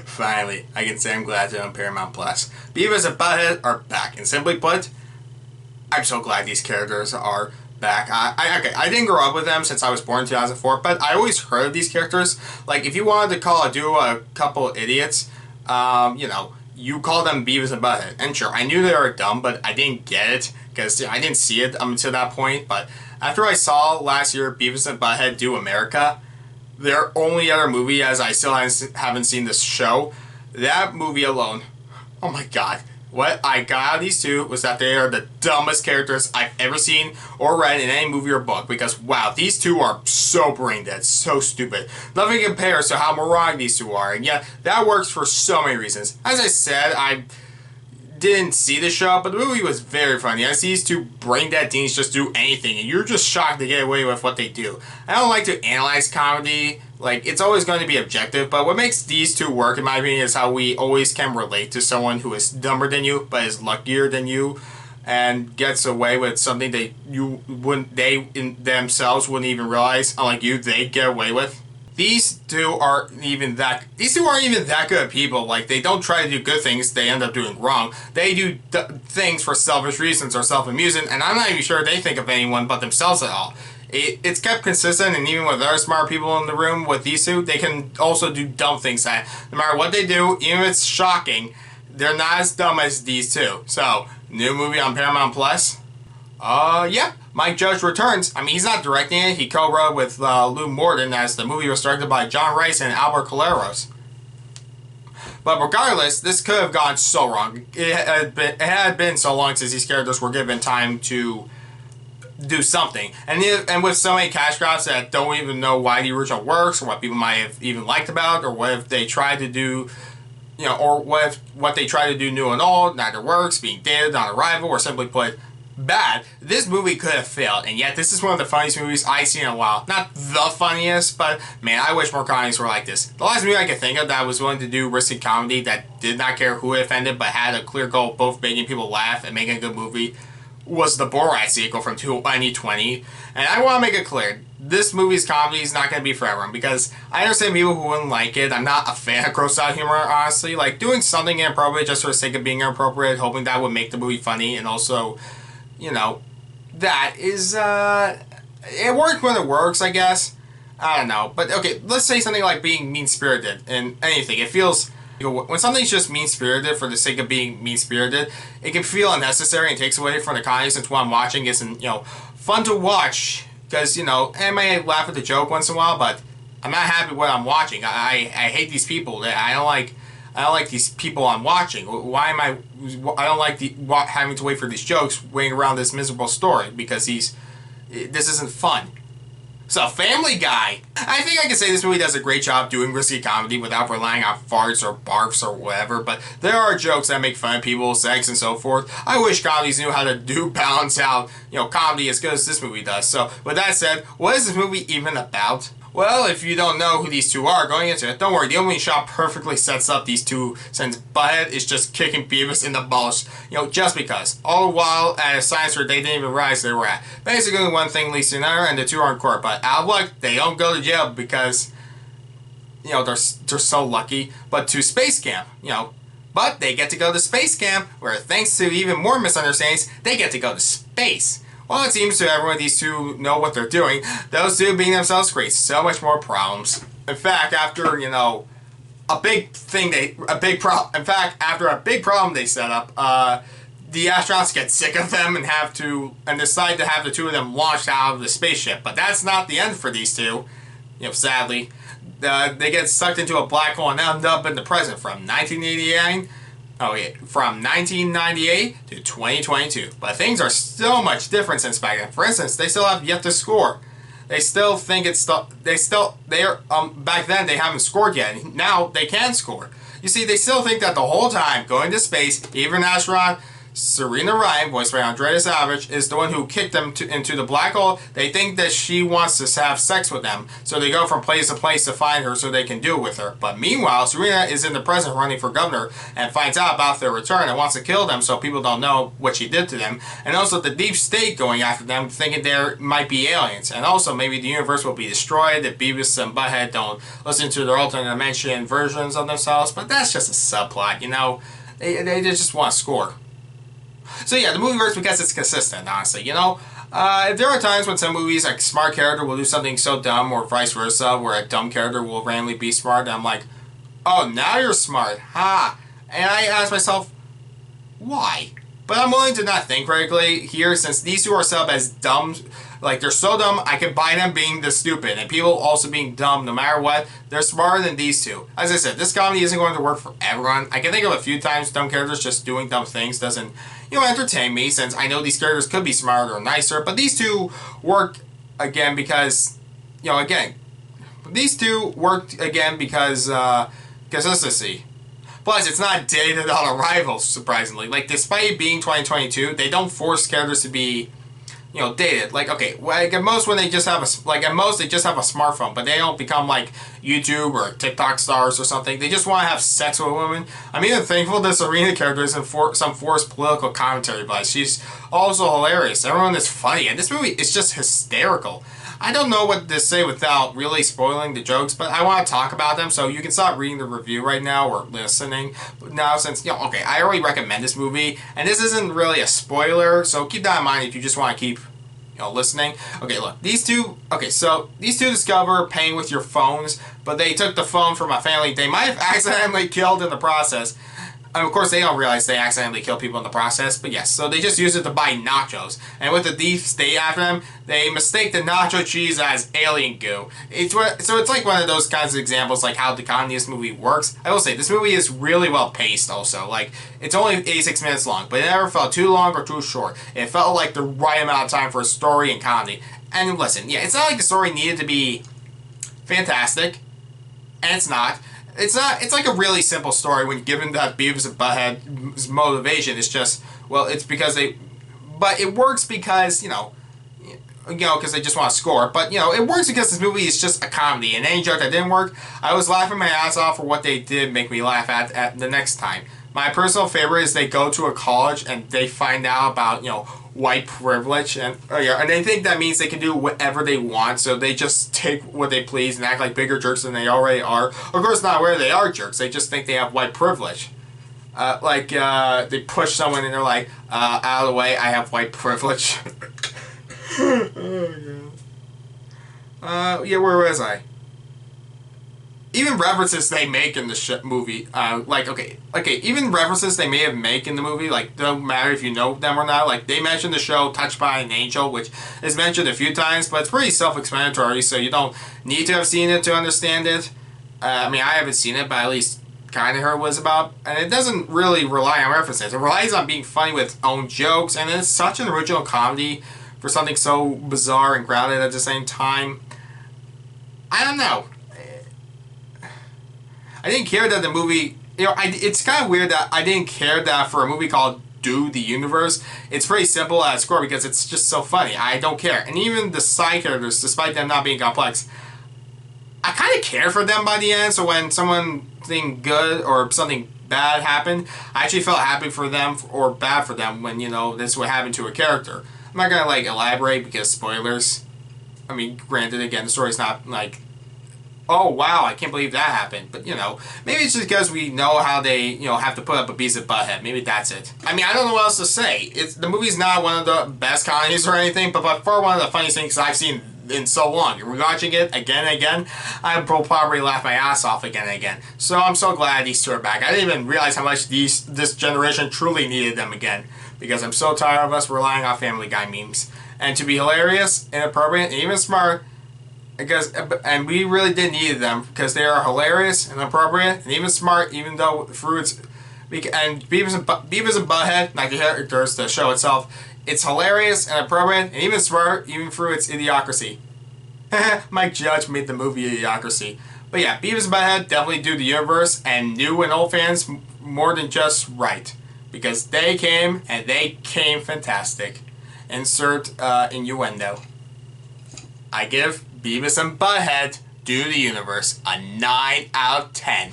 Finally, I can say I'm glad to own Paramount Plus. Beavis and Butt-Head are back, and simply put, I'm so glad these characters are back. I didn't grow up with them since I was born in 2004, but I always heard of these characters. Like, if you wanted to call a duo a couple idiots, you call them Beavis and Butt-Head. And sure, I knew they were dumb, but I didn't get it, because I didn't see it until that point. But after I saw last year Beavis and Butt-Head do America, their only other movie, as I still haven't seen this show, that movie alone, oh my god. What I got out of these two was that they are the dumbest characters I've ever seen or read in any movie or book, because wow, these two are so brain dead, so stupid. Nothing compares to how moronic these two are, and yet that works for so many reasons. As I said, I didn't see the show, but the movie was very funny. I see these two brain dead teens just do anything, and you're just shocked to get away with what they do. I don't like to analyze comedy. Like, it's always going to be objective, but what makes these two work, in my opinion, is how we always can relate to someone who is dumber than you, but is luckier than you, and gets away with something they in themselves wouldn't even realize. Unlike you, they get away with. These two aren't even that good at people. Like, they don't try to do good things they end up doing wrong. They do things for selfish reasons or self-amusement, and I'm not even sure they think of anyone but themselves at all. It's kept consistent, and even with other smart people in the room, with these two, they can also do dumb things that, no matter what they do, even if it's shocking, they're not as dumb as these two. So, new movie on Paramount Plus? Yep. Mike Judge returns. I mean, he's not directing it. He co-wrote with Lou Morton, as the movie was directed by John Rice and Albert Caleros. But regardless, this could have gone so wrong. It had been so long since these characters were given time to do something. And with so many cash grabs that don't even know why the original works, or what people might have even liked about, or what if they tried to do, or what they try to do new and old, neither works, being dated, on arrival, or simply put, bad. This movie could have failed, and yet this is one of the funniest movies I've seen in a while. Not the funniest, but man, I wish more comedies were like this. The last movie I could think of that was willing to do risky comedy, that did not care who it offended, but had a clear goal of both making people laugh and making a good movie, was the Borat sequel from 2020. And I want to make it clear, this movie's comedy is not going to be for everyone, because I understand people who wouldn't like it. I'm not a fan of gross out humor, honestly. Like, doing something inappropriate just for the sake of being inappropriate, hoping that would make the movie funny, and also, that is, it works when it works, I guess. I don't know. But, okay, let's say something like being mean-spirited in anything. It feels, when something's just mean-spirited for the sake of being mean-spirited, it can feel unnecessary and takes away from the comedy, since what I'm watching isn't, fun to watch. Because, I may laugh at the joke once in a while, but I'm not happy with what I'm watching. I hate these people. I don't like these people I'm watching. Why am I don't like having to wait for these jokes, waiting around this miserable story, because this isn't fun. So, Family Guy. I think I can say this movie does a great job doing risky comedy without relying on farts or barfs or whatever, but there are jokes that make fun of people, sex, and so forth. I wish comedies knew how to balance out, comedy as good as this movie does. So, with that said, what is this movie even about? Well, if you don't know who these two are going into it, don't worry, the opening shot perfectly sets up these two, since Butt-Head is just kicking Beavis in the balls, just because. All the while at a science fair they didn't even realize they were at. Basically, one thing leads to another, and the two are in court, but out of luck, they don't go to jail because, they're so lucky, but to space camp, But they get to go to space camp, where thanks to even more misunderstandings, they get to go to space. Well, it seems to everyone these two know what they're doing. Those two being themselves create so much more problems. In fact, after, after a big problem they set up, the astronauts get sick of them and decide to have the two of them launched out of the spaceship. But that's not the end for these two, sadly. They get sucked into a black hole and end up in the present from 1998 to 2022. But things are so much different since back then. For instance, they still have yet to score. They still think back then they haven't scored yet. Now they can score. You see, they still think that the whole time going to space, even an astronaut, Serena Ryan, voiced by Andrea Savage, is the one who kicked them into the black hole. They think that she wants to have sex with them, so they go from place to place to find her so they can do it with her. But meanwhile, Serena is in the present running for governor and finds out about their return and wants to kill them so people don't know what she did to them. And also the deep state going after them, thinking there might be aliens. And also maybe the universe will be destroyed if Beavis and Butt-Head don't listen to their alternate dimension versions of themselves. But that's just a subplot, you know. They just want to score. So yeah, the movie works because it's consistent, honestly, you know? There are times when some movies, like, smart character will do something so dumb, or vice versa, where a dumb character will randomly be smart, and I'm like, oh, now you're smart, ha! And I ask myself, why? But I'm willing to not think critically here, since these two are set up as dumb. Like, they're so dumb, I can buy them being this stupid. And people also being dumb, no matter what, they're smarter than these two. As I said, this comedy isn't going to work for everyone. I can think of a few times dumb characters just doing dumb things doesn't, you know, entertain me, since I know these characters could be smarter or nicer. But these two work, again, because, you know, again, these two worked, again, because, consistency. Plus, it's not dated on arrival, surprisingly. Like, despite it being 2022, they don't force characters to be, you know, dated. Like, okay, like at most when they just have a, like at most they just have a smartphone, but they don't become like YouTube or TikTok stars or something. They just want to have sex with women. I'm even thankful this Serena character isn't some forced political commentary, but she's also hilarious. Everyone is funny, and this movie is just hysterical. I don't know what to say without really spoiling the jokes, but I want to talk about them, so you can stop reading the review right now or listening now, since, you know, okay, I already recommend this movie, and this isn't really a spoiler, so keep that in mind if you just want to keep, you know, listening. Okay, look, these two discover paying with your phones, but they took the phone from a family they might have accidentally killed in the process. And of course, they don't realize they accidentally kill people in the process, but yes, so they just use it to buy nachos. And with the deep state after them, they mistake the nacho cheese as alien goo. So it's like one of those kinds of examples, like how the comedy of this movie works. I will say, this movie is really well paced also. Like, it's only 86 minutes long, but it never felt too long or too short. It felt like the right amount of time for a story and comedy. And listen, yeah, it's not like the story needed to be fantastic, and it's not. It's like a really simple story when given that Beavis and Butt-Head's motivation is just, well, it's because but it works because, you know, because they just want to score. But, you know, it works because this movie is just a comedy, and any joke that didn't work, I was laughing my ass off for what they did make me laugh at the next time. My personal favorite is they go to a college and they find out about, you know, white privilege, and they think that means they can do whatever they want, so they just take what they please and act like bigger jerks than they already are. Of course, not where they are jerks, they just think they have white privilege. They push someone and they're like, out of the way, I have white privilege. Oh, God. Yeah, where was I? Even references they make in the movie, even references they may have make in the movie, like, don't matter if you know them or not. Like, they mentioned the show Touched by an Angel, which is mentioned a few times, but it's pretty self-explanatory, so you don't need to have seen it to understand it. I mean, I haven't seen it, but at least kind of heard what it's about. And it doesn't really rely on references. It relies on being funny with its own jokes, and it's such an original comedy for something so bizarre and grounded at the same time. I don't know. I didn't care that the movie, you know, it's kind of weird that I didn't care that for a movie called Do the Universe, it's pretty simple at its core because it's just so funny. I don't care. And even the side characters, despite them not being complex, I kind of care for them by the end, so when something good or something bad happened, I actually felt happy for them or bad for them when, you know, this would happen to a character. I'm not gonna, like, elaborate because spoilers. I mean, granted, again, the story's not, like, oh, wow, I can't believe that happened. But, you know, maybe it's just because we know how they, you know, have to put up a Beavis and Butt-Head. Maybe that's it. I mean, I don't know what else to say. The movie's not one of the best comedies or anything, but by far one of the funniest things I've seen in so long. Rewatching it again and again, I will probably laugh my ass off again and again. So I'm so glad these two are back. I didn't even realize how much this generation truly needed them again, because I'm so tired of us relying on Family Guy memes. And to be hilarious, inappropriate, and even smart, and we really did need them because they are hilarious and appropriate and even smart, even though through its and Beavis and Butt-Head, like the characters, the show itself, it's hilarious and appropriate and even smart, even through its idiocracy. Mike Judge made the movie Idiocracy. But yeah, Beavis and Butt-Head definitely do the universe, and new and old fans more than just right. because they came and they came fantastic. Insert innuendo. I give Beavis and Butt-Head Do the Universe a 9 out of 10.